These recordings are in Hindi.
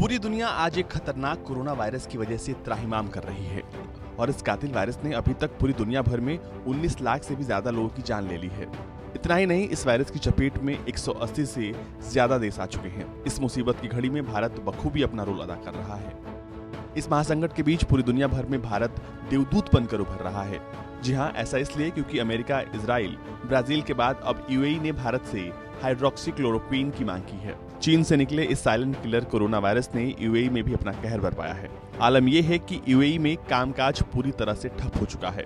पूरी दुनिया आज एक खतरनाक कोरोना वायरस की वजह से त्राहिमाम कर रही है और इस कातिल वायरस ने अभी तक पूरी दुनिया भर में 19 लाख से भी ज्यादा लोगों की जान ले ली है। इतना ही नहीं, इस वायरस की चपेट में 180 से ज्यादा देश आ चुके हैं। इस मुसीबत की घड़ी में भारत बखूबी अपना रोल अदा कर रहा है। इस महासंकट के बीच पूरी दुनिया भर में भारत देवदूत बनकर उभर रहा है। जी हाँ, ऐसा इसलिए क्योंकि अमेरिका, इजराइल, ब्राजील के बाद अब यूएई ने भारत से हाइड्रोक्सीक्लोरोक्वीन की मांग की है। चीन से निकले इस साइलेंट किलर कोरोना वायरस ने यूएई में भी अपना कहर बरपाया है। आलम यह है कि यूएई में कामकाज पूरी तरह से ठप हो चुका है।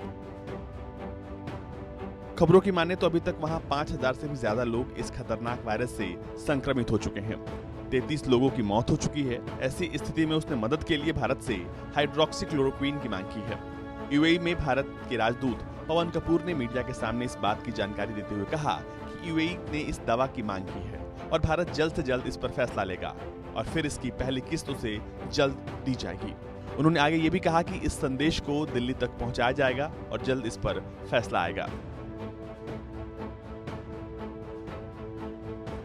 खबरों की माने तो अभी तक वहां 5000 से भी ज्यादा लोग इस खतरनाक वायरस से संक्रमित हो चुके हैं। 33 लोगों की मौत हो चुकी है। ऐसी स्थिति में उसने मदद के लिए भारत से हाइड्रोक्सीक्लोरोक्वीन की मांग की है। यूएई में भारत के राजदूत पवन कपूर ने मीडिया के सामने इस बात की जानकारी देते हुए कहा कि यूएई ने इस दवा की मांग की है और भारत जल्द से जल्द इस पर फैसला लेगा और फिर इसकी पहली किस्त उसे जल्द दी जाएगी। उन्होंने आगे ये भी कहा कि इस संदेश को दिल्ली तक पहुंचाया जाएगा और जल्द इस पर फैसला आएगा।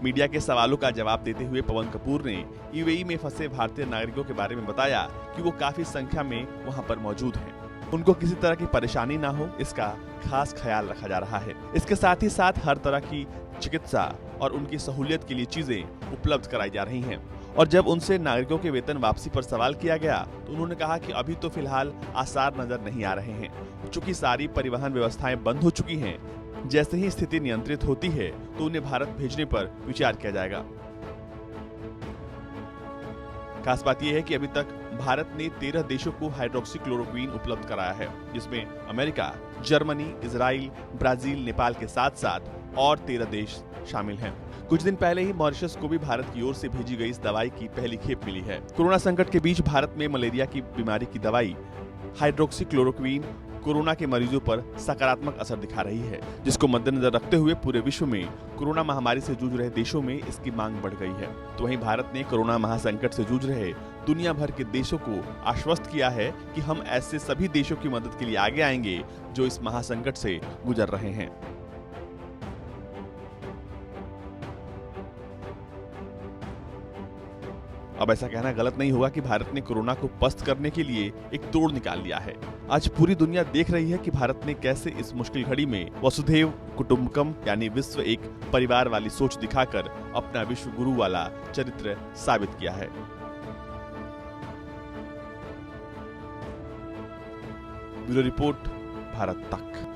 मीडिया के सवालों का जवाब देते हुए पवन कपूर ने यूएई में फंसे भारतीय नागरिकों के बारे में बताया कि वो काफी संख्या में वहां पर मौजूद हैं। उनको किसी तरह की परेशानी ना हो, इसका खास ख्याल रखा जा रहा है। इसके साथ ही साथ हर तरह की चिकित्सा और उनकी सहूलियत के लिए चीजें उपलब्ध कराई जा रही हैं। और जब उनसे नागरिकों के वेतन वापसी पर सवाल किया गया तो उन्होंने कहा कि अभी तो फिलहाल आसार नजर नहीं आ रहे हैं। चूंकि सारी परिवहन व्यवस्थाएं बंद हो चुकी हैं, जैसे ही स्थिति नियंत्रित होती है तो उन्हें भारत भेजने पर विचार किया जाएगा। खास बात यह है कि अभी तक भारत ने 13 देशों को हाइड्रोक्सीक्लोरोक्वीन उपलब्ध कराया है, जिसमें America, Germany, Israel, Brazil, Nepal के साथ साथ और 13 देश शामिल हैं। कुछ दिन पहले ही मॉरिशस को भी भारत की ओर से भेजी गई इस दवाई की पहली खेप मिली है। कोरोना संकट के बीच भारत में मलेरिया की बीमारी की दवाई हाइड्रोक्सीक्लोरोक्वीन कोरोना के मरीजों पर सकारात्मक असर दिखा रही है, जिसको मद्देनजर रखते हुए पूरे विश्व में कोरोना महामारी से जूझ रहे देशों में इसकी मांग बढ़ गई है। तो वहीं भारत ने कोरोना महासंकट से जूझ रहे दुनिया भर के देशों को आश्वस्त किया है कि हम ऐसे सभी देशों की मदद के लिए आगे आएंगे जो इस महासंकट से गुजर रहे हैं। अब ऐसा कहना गलत नहीं होगा कि भारत ने कोरोना को पस्त करने के लिए एक तोड़ निकाल लिया है। आज पूरी दुनिया देख रही है कि भारत ने कैसे इस मुश्किल घड़ी में वसुधैव कुटुंबकम यानी विश्व एक परिवार वाली सोच दिखाकर अपना विश्व गुरु वाला चरित्र साबित किया है। ब्यूरो रिपोर्ट, भारत तक।